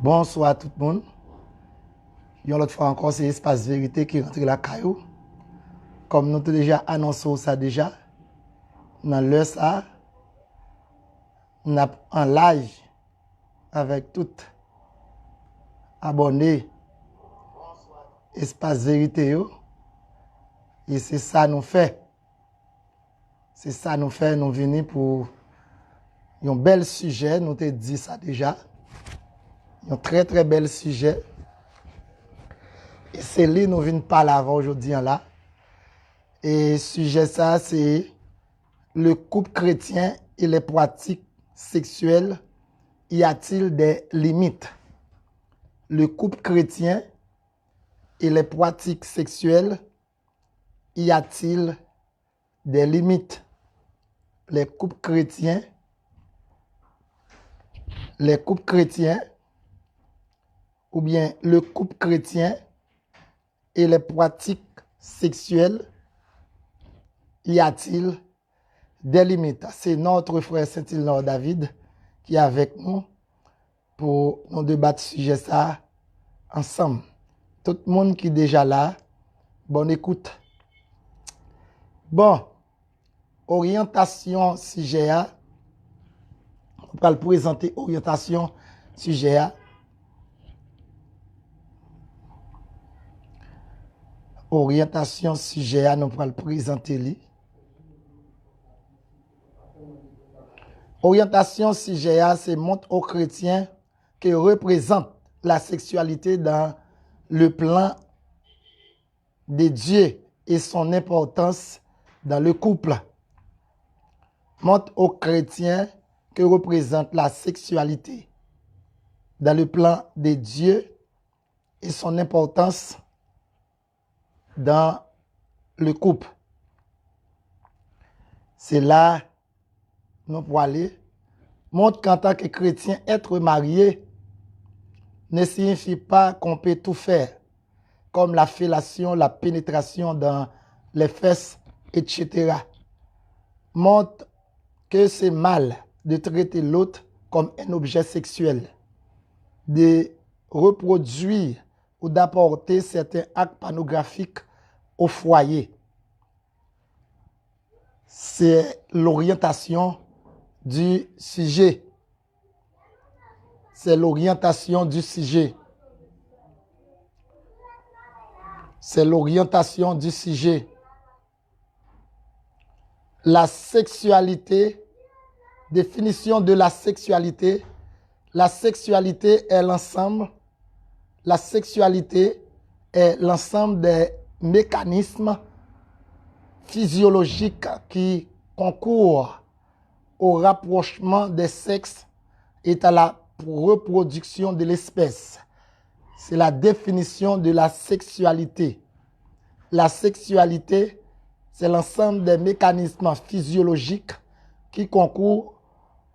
Bonsoir à tout le monde. Une autre fois encore, c'est Espace Vérité qui rentre la caillou. Comme nous avons déjà annoncé ça déjà, dans l'heure ça, nous avons en live avec tout abonné Espace Vérité. Et c'est ça nous fait. C'est ça nous fait, nous venons pour un bel sujet, nous t'ai dit ça déjà. Un très très bel sujet. Et c'est lui nous venons parler avant aujourd'hui là. Et sujet ça, c'est le couple chrétien et les pratiques sexuelles. Y a-t-il des limites? Le couple chrétien et les pratiques sexuelles, y a-t-il des limites? Les couples chrétiens ou bien le couple chrétien et les pratiques sexuelles, y a-t-il des limites? C'est notre frère Saint-Hilnor David qui est avec nous pour nous débattre sujet ça ensemble. Tout le monde qui est déjà là, bonne écoute. Bon, orientation sujet A. On va le présenter orientation sujet A. Orientation sujet A, nous allons le présenter lui. Orientation sujet A, c'est montre aux chrétiens qui représente la sexualité dans le plan de Dieu et son importance dans le couple. Montre aux chrétiens que représente la sexualité dans le plan de Dieu et son importance dans le couple. C'est là nous pour aller. Montre qu'en tant que chrétien, être marié ne signifie pas qu'on peut tout faire, comme la fellation, la pénétration dans les fesses, etc. Montre que c'est mal de traiter l'autre comme un objet sexuel, de reproduire ou d'apporter certains actes pornographiques au foyer. C'est l'orientation du sujet. C'est l'orientation du sujet. C'est l'orientation du sujet. La sexualité, définition de la sexualité. La sexualité est l'ensemble. La sexualité est l'ensemble des mécanismes physiologiques qui concourent au rapprochement des sexes et à la reproduction de l'espèce. C'est la définition de la sexualité. La sexualité, c'est l'ensemble des mécanismes physiologiques qui concourent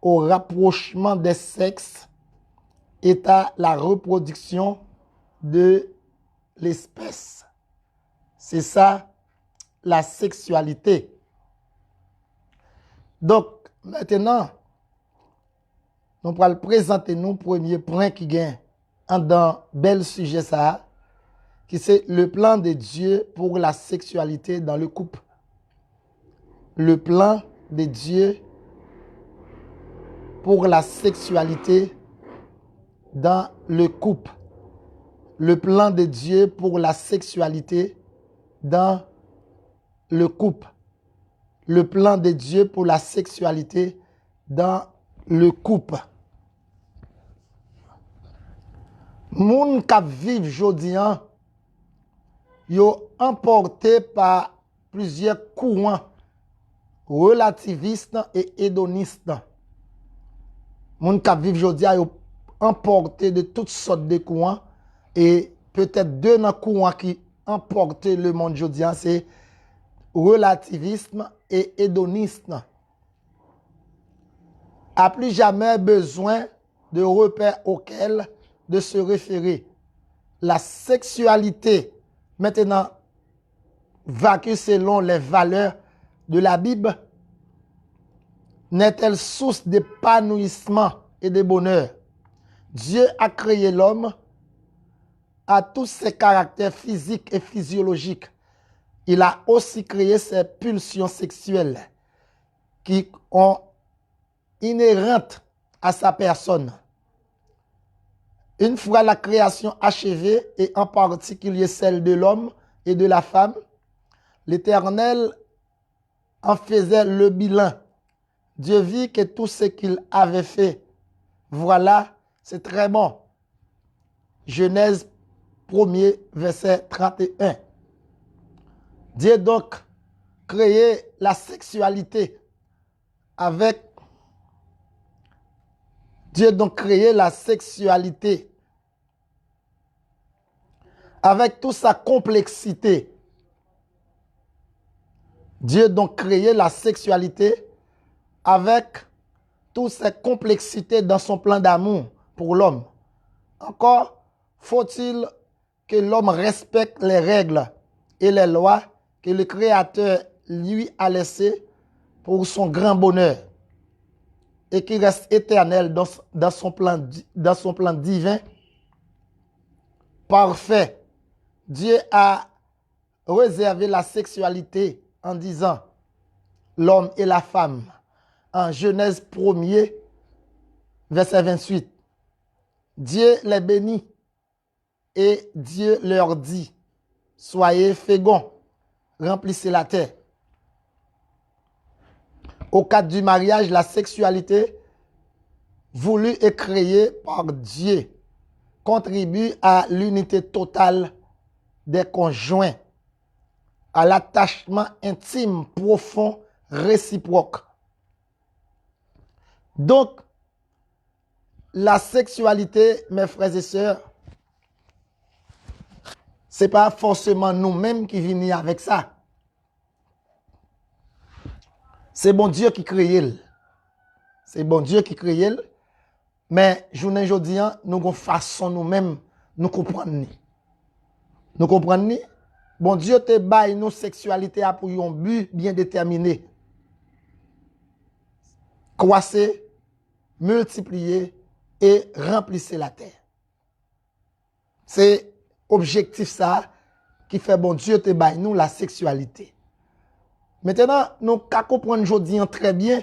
au rapprochement des sexes et à la reproduction de l'espèce. C'est ça, la sexualité. Donc, maintenant, nous allons présenter nos premiers points qui gagnent dans bel sujet ça, qui c'est le plan de Dieu pour la sexualité dans le couple. Le plan de Dieu pour la sexualité dans le couple. Le plan de Dieu pour la sexualité dans le couple. Le plan de Dieu pour la sexualité dans le couple. Moun k'ap viv jodi an, yo emporté par plusieurs courants relativistes et hédonistes. Moun k'ap viv jodi an, yo emporté de toutes sortes de courants et peut-être deux dans courants qui emportent le monde jodi an, c'est relativisme et hédonisme. A plus jamais besoin de repères auxquels de se référer. La sexualité, maintenant, va que selon les valeurs de la Bible, n'est-elle source d'épanouissement et de bonheur? Dieu a créé l'homme à tous ses caractères physiques et physiologiques. Il a aussi créé ses pulsions sexuelles qui sont inhérentes à sa personne. Une fois la création achevée, et en particulier celle de l'homme et de la femme, l'Éternel en faisait le bilan. Dieu vit que tout ce qu'il avait fait, voilà, c'est très bon. Genèse 1er, verset 31. Dieu donc créé la sexualité avec toute sa complexité. Dieu donc créé la sexualité avec toute sa complexité dans son plan d'amour pour l'homme. Encore faut-il que l'homme respecte les règles et les lois que le Créateur lui a laissées pour son grand bonheur et qui reste éternel dans son plan divin parfait. Dieu a réservé la sexualité en disant l'homme et la femme en Genèse 1er, verset 28. Dieu les bénit et Dieu leur dit, soyez féconds, remplissez la terre. Au cadre du mariage, la sexualité voulue et créée par Dieu contribue à l'unité totale des conjoints, à l'attachement intime, profond, réciproque. Donc, la sexualité, mes frères et sœurs, ce n'est pas forcément nous-mêmes qui venons avec ça. C'est bon Dieu qui crée. C'est bon Dieu qui crée. Mais, journée aujourd'hui, nous avons façon nous-mêmes, nous comprenons. Nous comprenons? Bon Dieu te baille nos sexualité pour un but bien déterminé. Croisser, multiplier et remplissez la terre. C'est objectif ça qui fait bon Dieu te baille nous la sexualité. Maintenant, nous comprenons aujourd'hui très bien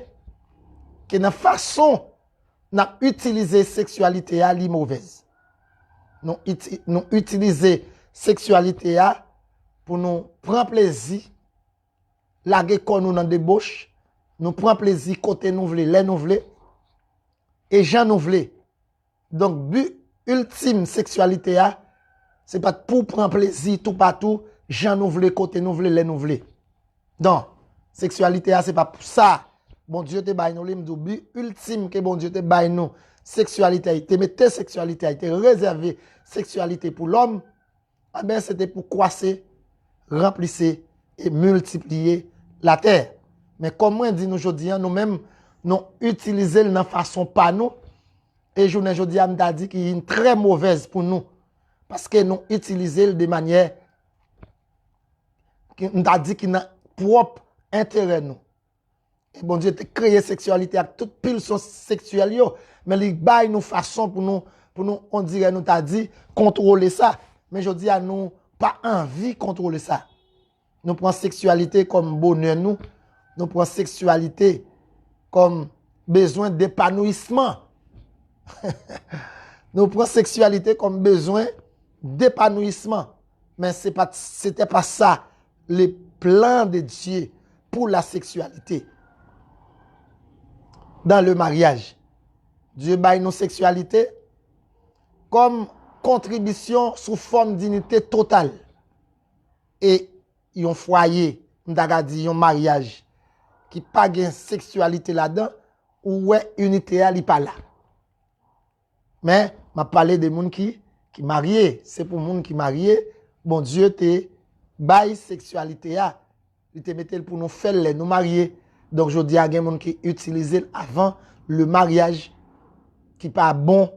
que la façon n'a utiliser sexualité à li mauvaise. Nous utiliser sexualité à pour nous prendre plaisir, laguer qu'on nous dans débauche, nous prendre plaisir côté nous voulons, les nous voulons et gens nous voulons. Donc but ultime sexualité à c'est pas pour prendre plaisir tout partout, gens nous voulons côté nous voulons, les nous voulons. Donc sexualité à c'est pas pour ça. Bon Dieu te baille nous le but ultime que bon Dieu te baille nous sexualité, te mettez sexualité, te réservé sexualité pour l'homme, eh bien c'était pour croiser, remplisser et multiplier la terre. Mais comme moi dit nous aujourd'hui, nous-mêmes nous utilisons de façon pas nous et journée aujourd'hui m'a dit qu'il est une très mauvaise pour nous parce que nous utilisons de manière qui m'a dit qu'il n'a propre intérêt nous. Et bon Dieu te créé sexualité avec toute pulsion sexuelle yo, mais il baille nous façon pour nous on dirait nous t'a dit contrôler ça, mais je dis à nous pas envie contrôler ça. Nous prenons sexualité comme bonheur nous prenons sexualité comme besoin d'épanouissement. Nous prenons sexualité comme besoin d'épanouissement, mais c'était pas ça le plan de Dieu pour la sexualité. Dans le mariage, Dieu baille nos sexualité comme contribution sous forme d'unité totale. Et un foyer, m'daga dit un mariage qui pas de sexualité là-dedans ou ouais unité elle pas là. Mais m'a parlé de monde qui marié, c'est pour monde qui marié, bon Dieu te baille sexualité a, il te mettait pour nous faire les nous marier. Donc je dis à des gens qui utilisent avant le mariage qui pas bon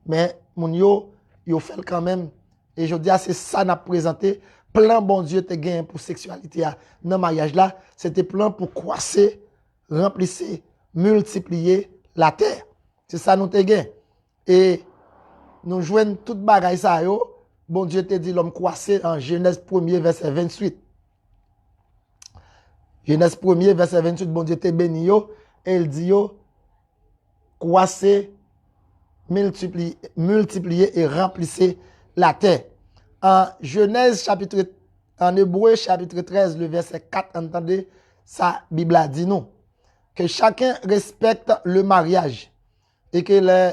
mais mon yo fait quand même et je dis c'est ça n'a présenté plan bon Dieu te gain pour sexualité dans mariage là, c'était plan pour croiser, remplisser, multiplier la terre. C'est ça nous te gain. Et nous jouons toute bagaille ça yo. Bon Dieu te dit l'homme croissé en Genèse 1er verset 28. Genèse 1er verset 28, bon Dieu te béni yo. Et il dit yo, croissez, multipliez et remplissez la terre. En Genèse chapitre, en Hébreu chapitre 13, le verset 4, entendez, ça, Bible a dit nous, que chacun respecte le mariage et que les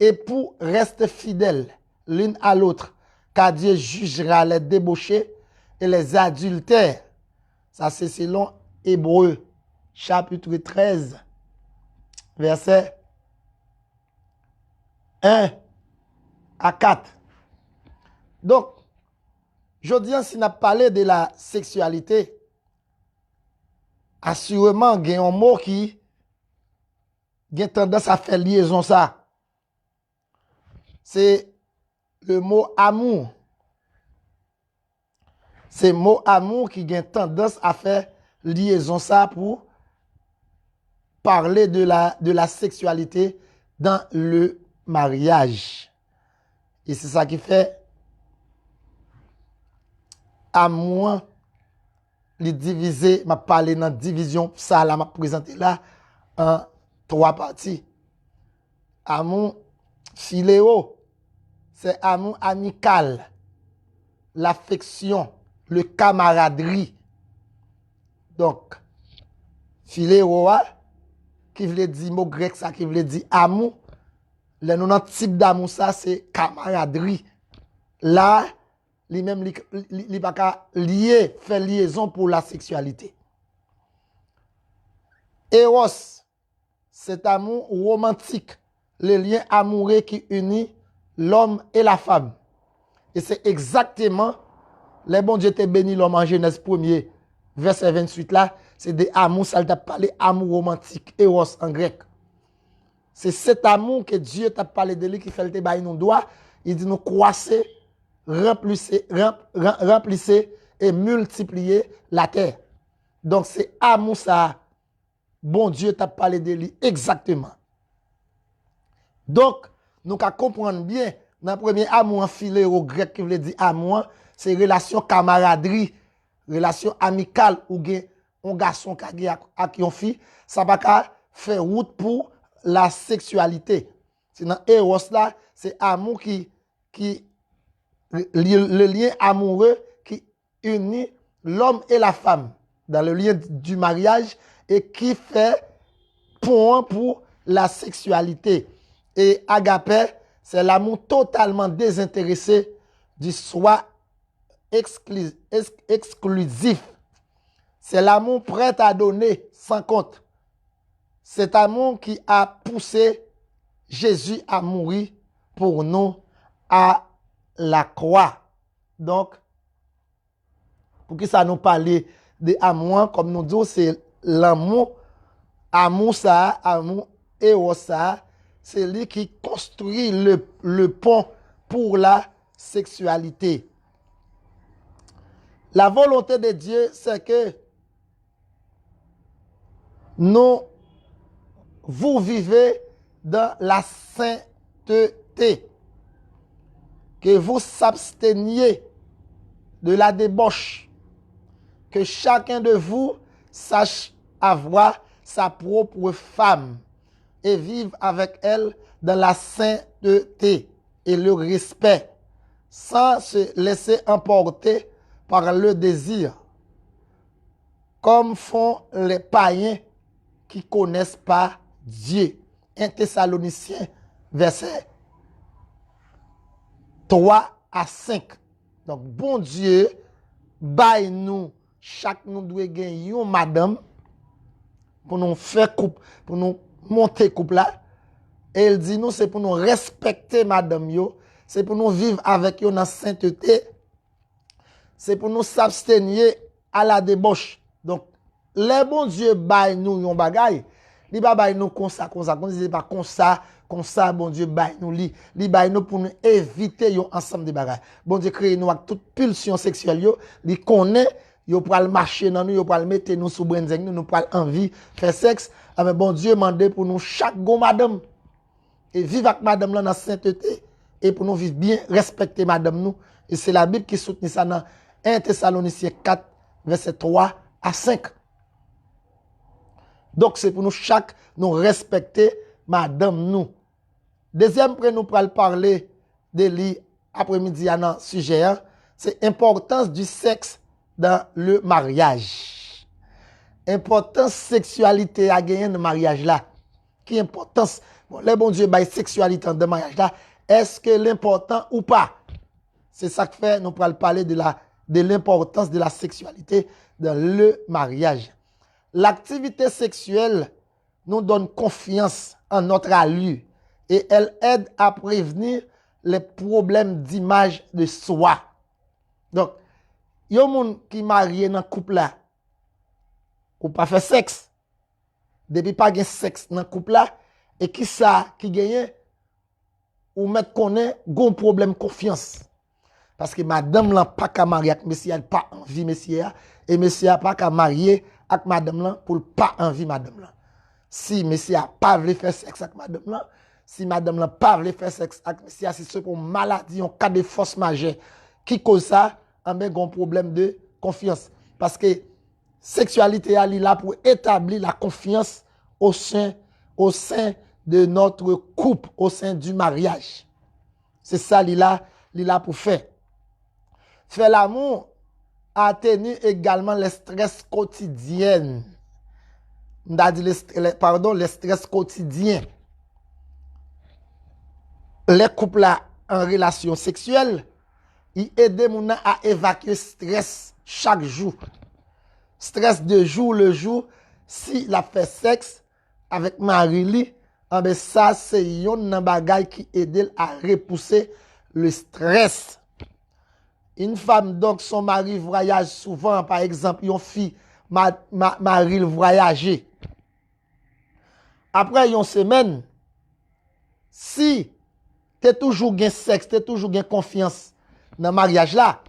époux restent fidèles l'une à l'autre, car Dieu jugera les débauchés et les adultères. Ça, c'est selon Hébreu chapitre 13, verset 1 à 4. Donc, je dis, si on a parlé de la sexualité, assurément, il y a un mot qui a tendance à faire liaison ça. C'est le mot amour. C'est le mot amour qui a tendance à faire liaison ça pour parler de la sexualité dans le mariage. Et c'est ça qui fait amour, les diviser, m'a parlé dans division, ça là m'a présenté là en 3 parties. Amour philéo, c'est amour amical, l'affection, le camaraderie. Donc, philéo, qui veut dire mot grec, ça qui veut dire amour. Le nom type d'amour, ça, c'est camaraderie. Là, lui-même, il pas qu'à lier, faire liaison pour la sexualité. Eros, c'est amour romantique, le lien amoureux qui unit l'homme et la femme. Et c'est exactement, les bon Dieu te béni l'homme en Genèse 1er, verset 28 là, c'est des amours, ça t'a parlé amour romantique, Eros en grec. C'est cet amour que Dieu t'a parlé de lui qui fait le bail nous doit. Il dit nous croissez, remplissez et multipliez la terre. Donc c'est amour ça. Bon Dieu t'a parlé de lui exactement. Donc nous qu'à comprendre bien dans le premier amour en philéo grec qui veut dire amour, c'est relation camaraderie, relation amicale ou un garçon qui a une fille, ça va pas faire route pour la sexualité. Sinon, Eros là, c'est amour le lien amoureux qui unit l'homme et la femme dans le lien du mariage et qui fait point pour la sexualité. Et agapé, c'est l'amour totalement désintéressé du soi exclusif. C'est l'amour prêt à donner sans compte. Cet amour qui a poussé Jésus à mourir pour nous à la croix. Donc, pour que ça nous parle de amour, comme nous disons, c'est l'amour, amour ça, amour et ça, c'est lui qui construit le pont pour la sexualité. La volonté de Dieu, c'est que vous vivez dans la sainteté, que vous s'absteniez de la débauche, que chacun de vous sache avoir sa propre femme et vive avec elle dans la sainteté et le respect, sans se laisser emporter par le désir, comme font les païens qui connaissent pas Dieu. 1 Thessaloniciens, verset 3 à 5. Donc, bon Dieu, bail nous, chaque nous doit gagner une madame pour nous faire couple, pour nous monter couple là. Et il dit nous, c'est pour nous respecter madame yo, c'est pour nous vivre avec eux dans la sainteté, c'est pour nous s'abstenir à la débauche. Donc, les bon Dieu bail nous yon bagay, li ba bail nous comme ça, qu'on dit pas comme ça, bon Dieu bail nous li bail nous pour nous éviter yon ensemble de bagay. Bon Dieu crée nous avec toute pulsion sexuelle yo, li connaît yo pral marcher dans nous, yo pral mettre nous sous brenzeng nous pral envie faire sexe. Mais bon Dieu mandé pour nous chaque go madame et vivre avec madame là dans la sainteté et pour nous vivre bien, respecter madame nous. Et c'est la Bible qui soutient ça dans 1 Thessaloniciens 4, verset 3 à 5. Donc c'est pour nous chaque nous respecter madame nous. Deuxième point, nous pourrons parler de lui après-midi dans le sujet, c'est l'importance du sexe dans le mariage. Importance sexualité à gagner dans le mariage là. Qui importance, bon, le bon Dieu, sexualité dans le mariage là, est-ce que l'important ou pas? C'est ça que fait, nous pourrons parler de l'importance de la sexualité dans le mariage. L'activité sexuelle nous donne confiance en notre allure et elle aide à prévenir les problèmes d'image de soi. Donc, il y a des gens qui sont mariés dans le couple là, ou pas fait sexe, depuis pas de sexe dans le couple là, et qui ça, qui gagne, ou mettre connaît, gon problème confiance. Parce que madame n'a pas qu'à marier avec monsieur, elle n'a pas envie monsieur, et monsieur n'a pas qu'à marier avec madame là pour pas envie madame là. Si monsieur n'a pas voulu faire sexe avec madame là, si madame n'a pas voulu faire sexe avec monsieur, c'est ce pour maladie, un cas de force majeure, qui cause ça, on a un problème de confiance. Parce que sexualité est là pour établir la confiance au sein de notre couple, au sein du mariage. C'est ça qu'il là pour faire. Faire l'amour atténue également les stress quotidiens. Les stress quotidiens. Les couples en relation sexuelle, ils aident les gens à évacuer stress chaque jour. Stress de jour le jour, si la fait sexe avec Marie-Li, ça c'est un bagage qui aide à repousser le stress. Une femme, donc, son mari voyage souvent, par exemple, une fille, Marie voyager. Après une semaine, si tu toujours gain sexe, tu toujours gain confiance dans le mariage là,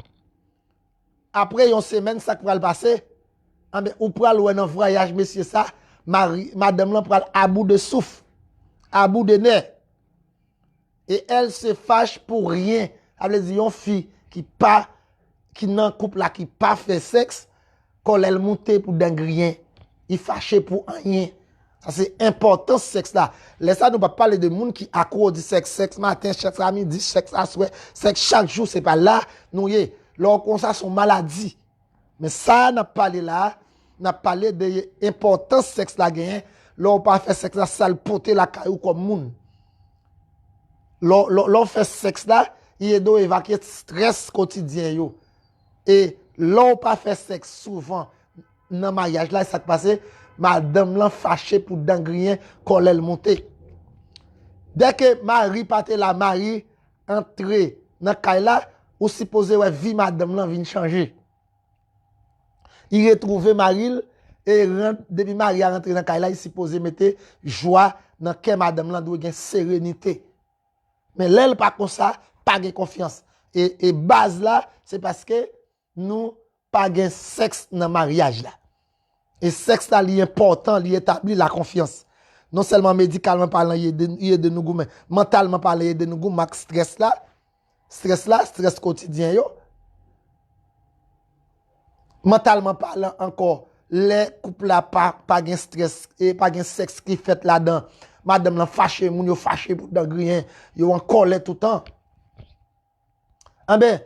après une semaine, ça va le passer. Ou pour aller dans un voyage, monsieur, ça, madame là, pour aller à bout de souffle, à bout de nez. Et elle se fâche pour rien. Elle veut dire, une fille qui nan couple là, qui pas fait sexe, quand elle monte pour rien, il fâche pour rien. Ça c'est important ce sexe là. Laissez nous pas parler de monde qui accro du sexe matin, sexe à midi, sexe à soir, sexe chaque jour, c'est pas là nous y là comme ça son maladie. Mais ça n'a pas parlé là, n'a parlé de l'importance sexe là gain, là on pas fait sexe là ça le porter la caillou comme monde. Là fait sexe là, il doit évacuer stress quotidien yo. Et là on pas fait sexe souvent dans mariage là ça passe madame là fâché pour dangrien quand elle monter. Dès que Marie parte la Marie entrer dans caille là ou supposé ouais vie madame là vient changer. Il retrouve Marie et depuis Marie a rentré dans caille là il supposé mettre joie dans cœur madame là doit gain sérénité. Mais l'elle pas comme ça, pas de confiance. Et base là, c'est parce que nous pas de sexe dans le mariage là. Et sexe là, est important, il établit la confiance. Non seulement médicalement parlant, il y a de nous, mais mentalement parlant, il y a de nous, max stress là, stress quotidien yo. Mentalement parlant encore, les couples là pas de stress et pas de sexe qui fait là-dedans. Madame la fâché, moun yo fâché pour dans rien, yo en colère tout le temps. Ah ben,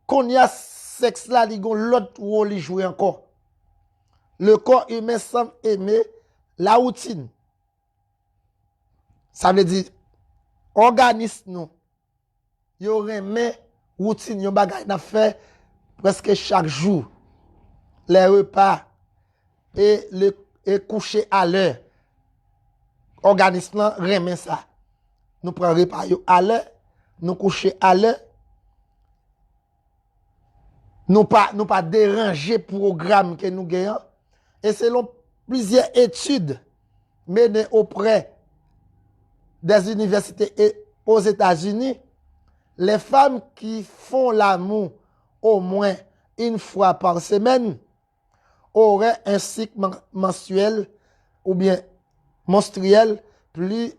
quand y a sexe là, il y a l'autre rôle jouer encore. Le corps humain semble aimer la routine. Ça veut dire, organisme nous, yo remet routine, yo bagay n'a fait presque chaque jour. Les repas et coucher à l'heure. Organisme là remet ça. Nous prenons repas à l'heure, nous coucher à l'heure. Nous pas déranger programme que nous gagnons. Et selon plusieurs études menées auprès des universités et aux États-Unis, les femmes qui font l'amour au moins une fois par semaine auraient un cycle mensuel ou bien menstruel plus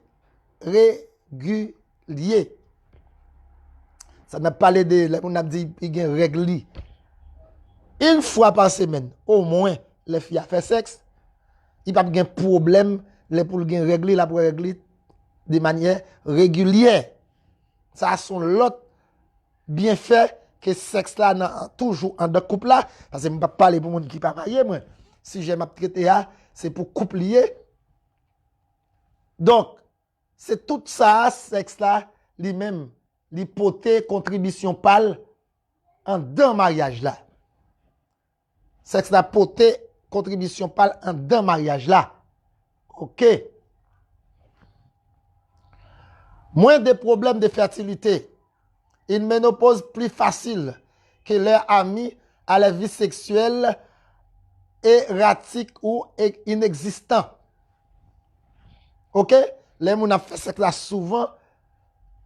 régulier. Ça n'a pas parlé de, on a dit, il y a une règle. Une fois par semaine, au moins, les filles a fait sexe. Il n'y a pas de problème, les pour le régler, la pour régler de manière régulière. Ça sont l'autre bienfait que sexe là toujours en deux couple là parce que je ne peux pas parler pour monde qui pas marié moi. Si j'aime à traiter c'est pour couple lié. Donc c'est tout ça sexe là lui-même l'hypothèse contribution pâle en deux mariage là. Sexe là poté contribution pâle en deux mariage là. OK. Moins de problèmes de fertilité. Une ménopause plus facile que leurs amis à la vie sexuelle erratique ou inexistant. OK? Les gens qui fait sexe là souvent,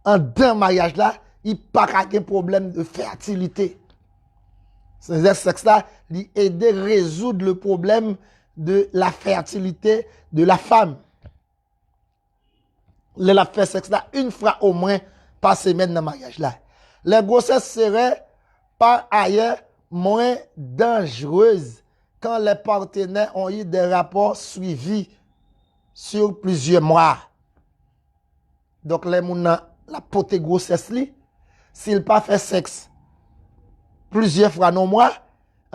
en deux mariages là, il n'y a pas de problème de fertilité. C'est sexe là, il aide à résoudre le problème de la fertilité de la femme. La fait sexe là une fois au moins par semaine dans le mariage là. Les grossesses seraient par ailleurs moins dangereuses quand les partenaires ont eu des rapports suivis sur plusieurs mois. Donc les gens la pote grossesse li, s'il pas fait sexe plusieurs fois dans le mois,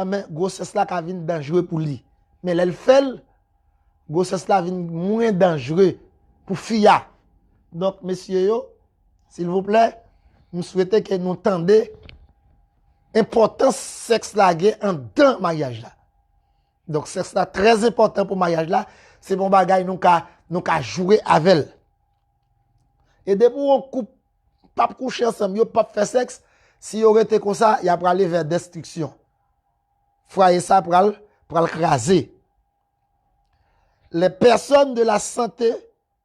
mais grossesse là ka vinn dangereux pour lui. Mais elle fait grossesse là vinn moins dangereux pour fille. Donc, messieurs, s'il vous plaît, nous souhaitons que nous entendions l'importance sexe là en deux mariage là. Donc, sexe là très important pour le mariage là. C'est bon bagay nous ka jouer avec elle. Et depuis on coupe, pas coucher ensemble, yo pas faire sexe, si y aurait été comme ça, il y a pour aller vers destruction. Foyer ça pour le craser. Les personnes de la santé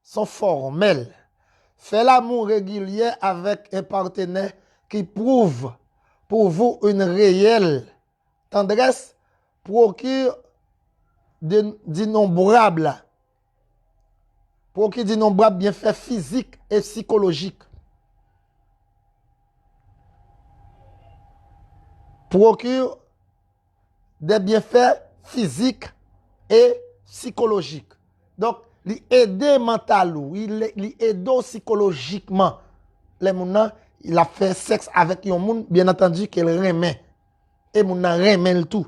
sont formelles. Faites l'amour régulier avec un partenaire qui prouve pour vous une réelle tendresse, procure d'innombrables bienfaits physiques et psychologiques. Procure des bienfaits physiques et psychologiques. Donc, il aide mentalement, il aide psychologiquement. Les gens, il a fait sexe avec un monde, bien entendu, qu'il remet. Et moun nan remet le tout.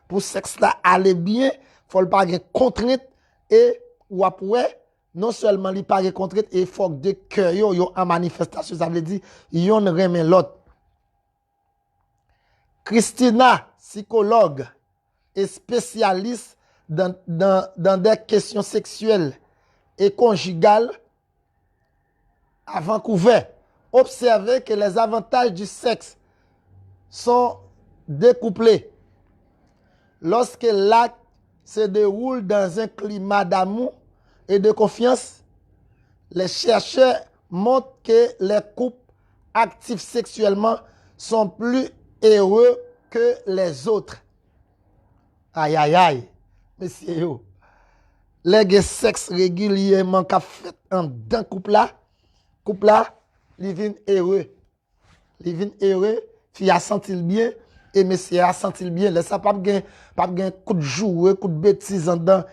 Pour sexe là aller bien, faut pas de contrainte et ou après non seulement il pas de contrainte et faut que de cœur yo en manifestation, ça veut dire yon remet l'autre. Christina, psychologue et spécialiste dans des questions sexuelles et conjugales à Vancouver, observez que les avantages du sexe sont découplés. Lorsque l'acte se déroule dans un climat d'amour et de confiance, les chercheurs montrent que les couples actifs sexuellement sont plus heureux que les autres. Aïe, aïe, aïe. Messieurs, les sexe régulièrement qu'a fait en d'un couple là, ils viennent heureux. Ils viennent heureux, fille a senti bien, et monsieur a senti bien. Laisse pas de coup de jour, coup de bêtise en dans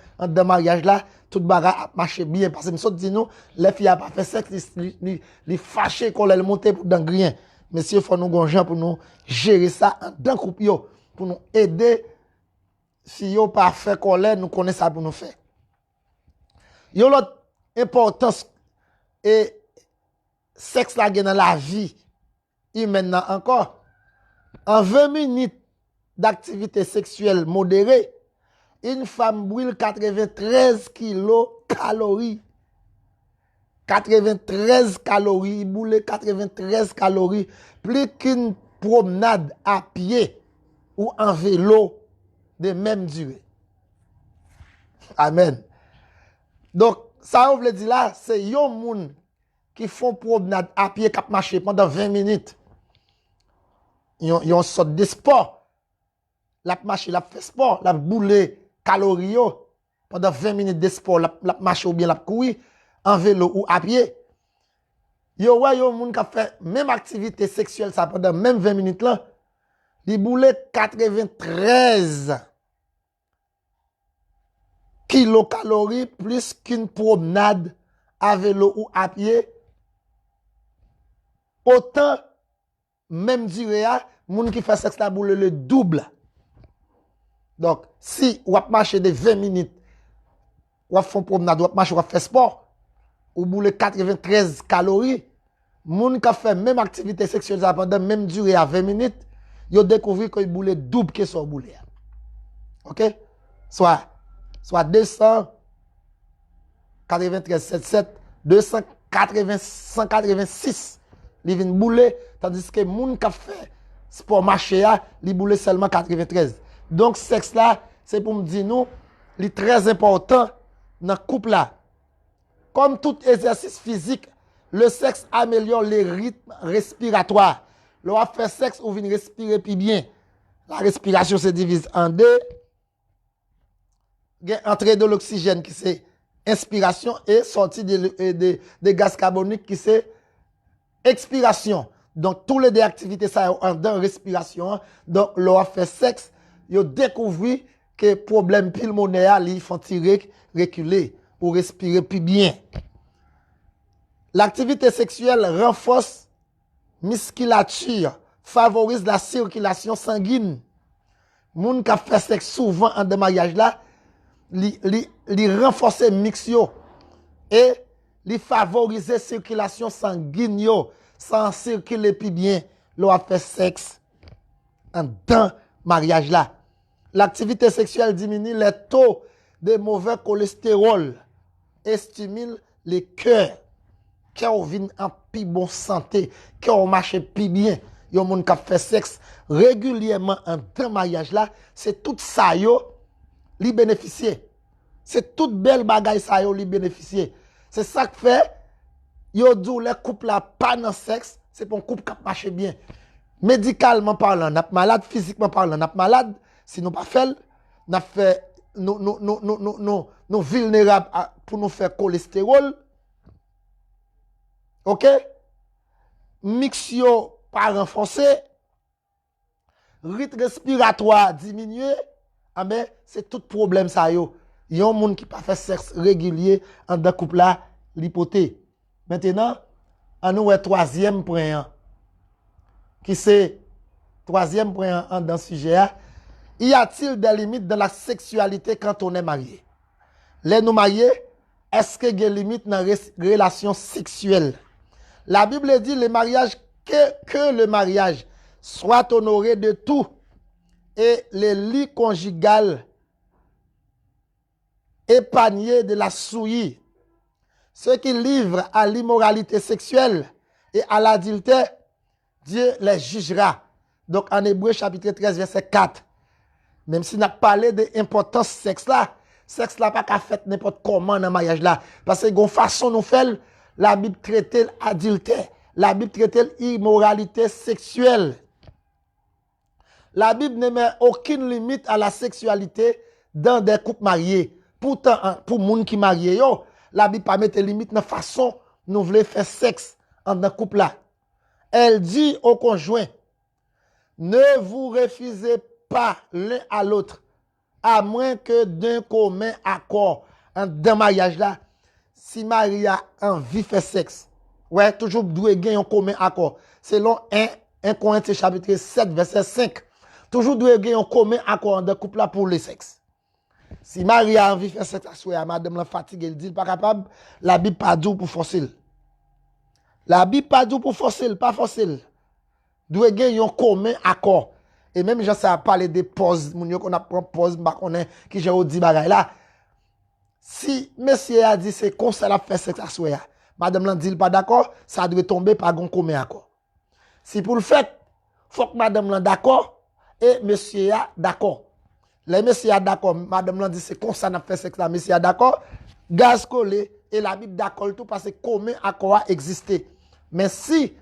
mariage là, tout bagarre marche bien. Parce que nous dit nous, les filles a pas fait sexe, ils fâché qu'on les monter pour dans rien. Monsieur, faut nous gonjan pour nous gérer ça en dans couple yo, pour nous aider. Si yo pas fait colère, nous connaissons ça pour nous faire. Yo l'autre importance et sexe là dans la vie humaine encore. En 20 minutes d'activité sexuelle modérée, une femme brûle 93 kilocalories. 93 calories, brûle 93 calories, plus qu'une promenade à pied ou en vélo de même durée. Amen. Donc, ça on veut dire là, c'est yon moun qui font promenade à pied qui marcher pendant 20 minutes. Yon sorte de sport. La marche, la fait sport, la boule calories pendant 20 minutes de sport, la marche ou bien la courir en vélo ou à pied. Yo ouais yo moun qui fait même activité sexuelle ça pendant même 20 minutes là, li boule 93 kilocalories plus qu'une promenade à vélo ou à pied. Autant même durée moun qui fait sexe la boule le double. Donc si ou marcher de 20 minutes, ou font promenade, ou marcher, ou faire sport, ou boule 93 calories, moun qui fait même activité sexuelle pendant même durée à 20 minutes, yo découvert que boule double que son boule. OK? Soit 293,77, 186 li vin boule, tandis que moun qui fait sport marché li boule seulement 93. Donc sexe là, c'est pour me dire nous, li très important dans le couple là. Comme tout exercice physique, le sexe améliore les rythmes respiratoires. Lorsqu'on fait sexe, on vient respirer plus bien. La respiration se divise en deux. Il y a entrée de l'oxygène qui c'est inspiration et sortie de gaz carbonique qui c'est expiration. Donc, tous les deux activités ça en dans respiration. Donc, lorsqu'on fait sexe, vous découvrez que problème pulmonaire, ils font tirer, reculer pour respirer plus bien. L'activité sexuelle renforce musculature, favorise la circulation sanguine. Moun qui fait sexe souvent en mariage là, li renforce mixio et li favorise la circulation sanguine yo, sans circuler plus bien, l'on a fait sexe en dans mariage là. L'activité sexuelle diminue les taux de mauvais cholestérol et stimule le cœur. Cœur vient en plus bonne santé, cœur marche plus bien. Yon moun qui fait sexe régulièrement en dans mariage là, c'est tout ça yo li bénéficier. C'est toute belle bagaille ça yo li bénéficier. C'est ça que fait yo dou les couples là pas dans sexe, c'est pour un couple qui marche bien. Médicalement parlant, n'a malade, physiquement parlant, n'a malade, si nous pas fait, n'a fait nous vulnérables pour nous faire cholestérol. OK? Mixio pas renforcé, rythme respiratoire diminué, ah ben c'est tout problème ça yo. Yon moun qui pas fait sexe régulier en deux couple là, l'hypothèse. Maintenant, on nous est troisième point qui c'est troisième point dans ce sujet. Y a-t-il des limites dans la sexualité quand on est marié? Les nous mariés, est-ce qu'il y a des limites dans les relations sexuelles? La Bible dit le mariage que le mariage soit honoré de tout et le lit conjugal épargné de la souillie. Ceux qui livrent à l'immoralité sexuelle et à l'adultère, Dieu les jugera. Donc en Hébreu chapitre 13 verset 4. Même si on a parlé de l'importance sexe là pas qu'à fait n'importe comment dans le mariage là. Parce que une façon nous fait, la Bible traite l'adultère, la Bible traite l'immoralité sexuelle. La Bible ne met aucune limite à la sexualité dans des couples mariés. Pourtant, pour les gens qui sont mariés, la Bible pas mettre limite dans la façon nous voulons faire sexe dans un couple là. Elle dit au conjoint, ne vous refusez pas l'un à l'autre, à moins que d'un commun accord dans mariage là, si Marie a envie de faire sexe. Ouais, toujours doit gagner un commun accord. Selon 1 Corinthiens chapitre 7 verset 5. Toujours doit gagner un commun accord dans couple là pour le sexe. Si Marie a envie de faire sexe, madame la fatigue, elle dit pas capable, la Bible pas dit pour forcer. La Bible pas dit pour forcer, pas forcer. Doit gagner un commun accord. Et même je sais parler des pauses, mon qu'on a pris pause, on est qui j'ai dit bagay là. Si monsieur a dit c'est comme ça la fait sexe à soya, madame la dit pas d'accord, ça doit tomber par un commun accord. Si pour le fait, faut que madame la d'accord et monsieur a d'accord. Les messieurs a d'accord, madame l'a dit c'est comme ça n'a fait sexe là, monsieur a d'accord, gaz collé et la Bible d'accord tout parce que commun accord a existé. Mais si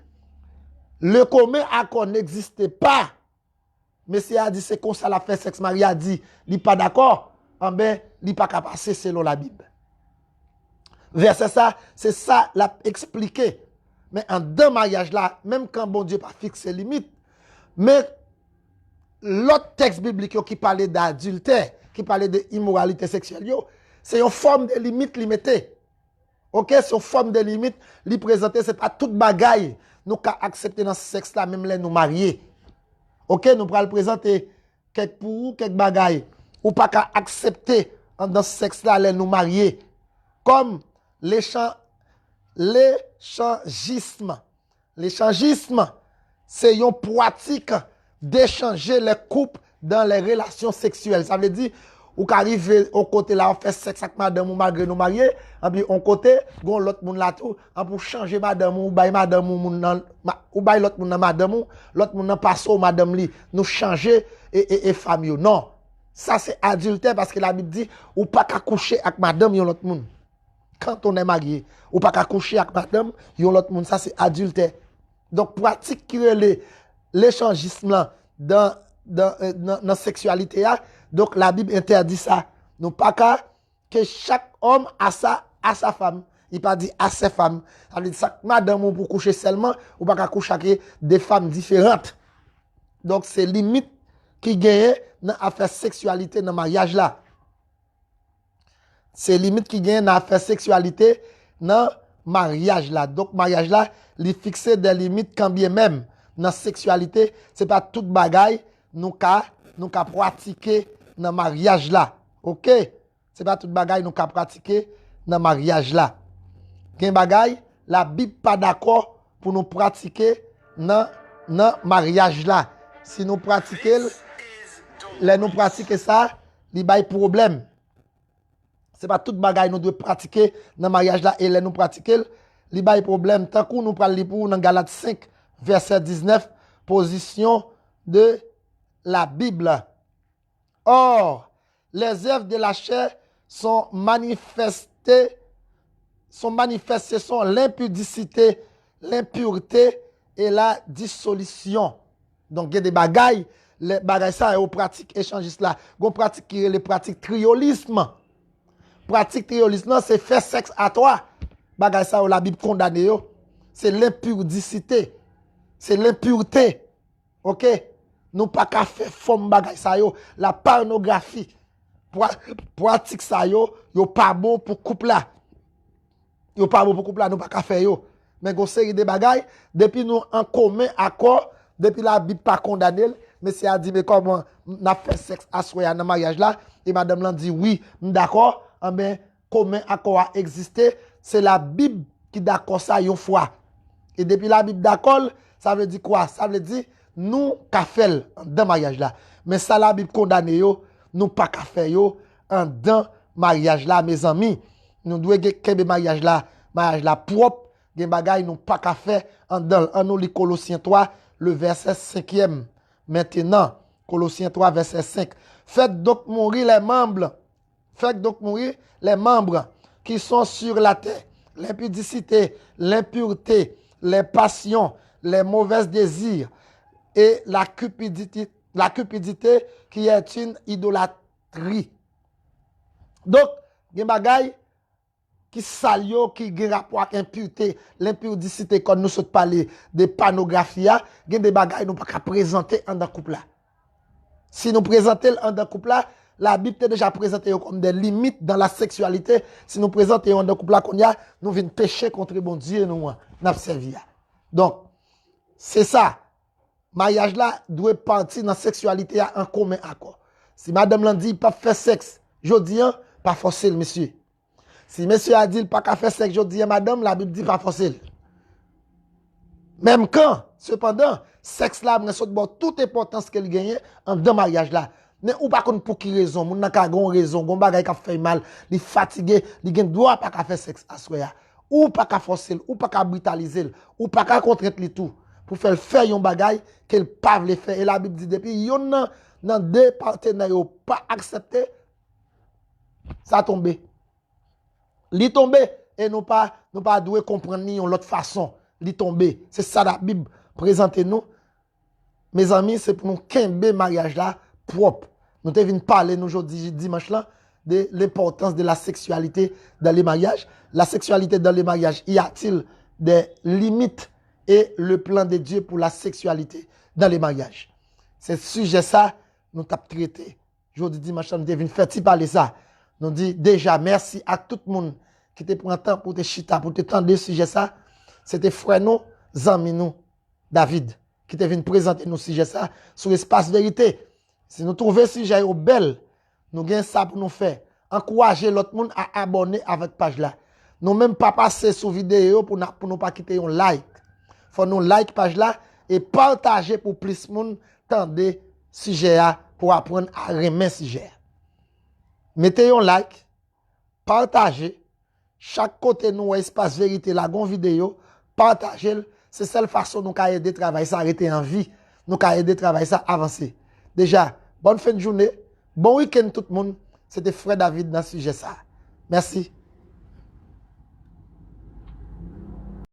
le commun accord n'existait pas, monsieur a dit c'est comme ça la fait sexe, Marie a dit, il pas d'accord, en ben, il pas capable passer selon la Bible. Verset ça, c'est ça l'a expliqué. Mais en deux mariages là, même quand bon Dieu pas fixé limite, mais l'autre texte biblique qui parlait d'adultère, qui parlait d'immoralité sexuelle, c'est une forme de limite limitée. Ok, c'est une forme de limite, li présenter, c'est pas toute bagaille nous qu'à accepter dans ce sexe là, même les nous mariés. Ok, nous pourrons le présenter quelques pour quelques bagailles, ou pas qu'à accepter dans ce sexe là, les nous mariés. Comme l'échangisme. L'échangisme, c'est une pratique d'échanger les couples dans les relations sexuelles. Ça veut dire, ou qu'arrive au côté là, on fait sexe avec madame ou malgré nous mariés, et puis on côté, gon l'autre monde là tout, pour changer madame ou bay madame ou bay l'autre monde madame ou, l'autre monde passe au madame li, nous changer et famille. Non. Ça c'est adultère parce que la Bible dit, ou pas qu'à coucher avec madame yon l'autre monde. Quand on est marié, ou pas qu'à coucher avec madame, yon l'autre monde, ça c'est adultère. Donc, pratique qui est l'échangisme là dans la sexualité. Donc, la Bible interdit ça. Non pas que chaque homme a sa femme. Il pas dit à ses femmes. Ça veut dire ça, madame, ou pour coucher seulement, ou pas qu'à coucher avec des femmes différentes. Donc, c'est limite qui gagne dans l'affaire sexualité dans le mariage là. C'est limite qui gagne dans l'affaire sexualité dans le mariage là. Donc, mariage là, il fixe des limites quand bien même dans la sexualité, c'est pas toute bagaille nous ka pratiquer dans le mariage là. OK? C'est pas toute bagaille nous ka pratiquer dans le mariage là. Gen bagaille, la Bible pas d'accord pour nous pratiquer dans le mariage là. Si nous pratiquons, nous pratiquer ça, il y a problème. C'est pas toute bagaille nous devons pratiquer dans le mariage là et nous pratiquer, il y a problème. Tant que nous parlons pour dans Galates 5, verset 19, position de la Bible. Or, les œuvres de la chair sont manifestées, sont l'impudicité, l'impureté et la dissolution. Donc, il y a des bagailles, les bagailles ça, aux pratiques échangistes là. On pratique les pratiques triolisme. Pratique triolisme, c'est faire sexe à toi. Bagaille ça, la Bible condamne. C'est l'impudicité. C'est l'impureté. OK? Nous pas qu'à faire forme bagaille ça yo. La pornographie. Pratique ça yo pas bon pour couple là. Yo pas bon pour couple là, nous pas qu'à faire yo. Mais gon série de bagaille depuis nous en commun accord, depuis la Bible pas condamné, mais c'est a dit mais comment n'a fait sexe à soi dans mariage là et madame là dit oui, d'accord, mais commun accord a existé, c'est la Bible qui d'accord ça une fois. Et depuis la Bible d'accord, ça veut dire quoi? Ça veut dire nous qu'a fait dans mariage là. Mais ça la Bible condamne yo, nous pas qu'a fait yo en dans mariage là mes amis. Nous devons que mariage là propre, gen bagay nous pas qu'a fait en dans nous li Colossiens 3 le verset 5e. Maintenant, Colossiens 3 verset 5. Faites donc mourir les membres qui sont sur la terre, l'impudicité, l'impureté, les passions, les mauvais désirs et la cupidité qui est une idolâtrie. Donc, gen bagay qui salio, qui gen rapport avec impureté, l'impudicité, quand nous sommes parlé de pornographie, gen des bagay nous pas présenter en dans couple là. Si nous présentons en dans couple là, la Bible est déjà présentée comme des limites dans la sexualité. Si nous présentons en dans couple là qu'on y a, nous venons pécher contre bon Dieu nous n'a servi. Donc, c'est ça. Mariage là doit partir dans la sexualité en commun accord. Si madame l'a dit pas faire sexe, je dis pas forcer le monsieur. Si monsieur a dit pas qu'à faire sexe, je dis madame, la Bible dit pas forcer. Même quand, cependant, sexe là, me saute bon toute importance qu'elle gagne en deux mariage là. Mais ou pas pour qui raison, moun nan ka gon raison, gon bagay ka fait mal, li fatigué, li gen droit pas qu'à faire sexe à soya. Ou pas qu'à forcer, ou pas qu'à brutaliser, ou pas qu'à contraindre li tout pour faire yon bagay qu'elle pas le faire. Et la Bible dit depuis yon nan deux partenaires pas accepté, ça tombe. Li tombe et nous pas doué comprendre ni l'autre façon. Li tombe. C'est ça la Bible présente nous. Mes amis, c'est pour nous kembe mariage là propre. Nous te vinn parler nous aujourd'hui dimanche là de l'importance de la sexualité dans les mariages. La sexualité dans les mariages, y a-t-il des limites et le plan de Dieu pour la sexualité dans les mariages. C'est sujet ça, nous t'avons traité. Jeudi dimanche, nous devons faire parler ça. Nous dit déjà merci à tout le monde qui te prend temps pour te chita, pour te tendre le sujet ça. C'était frère nous, amis nous, David, qui te vient présenter nos sujets ça sur l'espace vérité. Si nous trouvons sujet au bel, nous gagnons ça pour nous faire. Encourager l'autre monde à abonner avec page là. Nous même pas passer sur vidéo pour nous pas quitter un like. Faut nous like page là et partager pour plus de monde tendre sujet pour apprendre à remettre sujet. Mettez un like, partagez. Chaque côté nous espace vérité la gon vidéo, partagez. C'est seule façon nous ca aider travail ça arrêter en vie, nous ca aider travail ça avancer. Déjà, bonne fin de journée, bon week-end tout le monde. C'était Frère David dans ce sujet ça. Merci.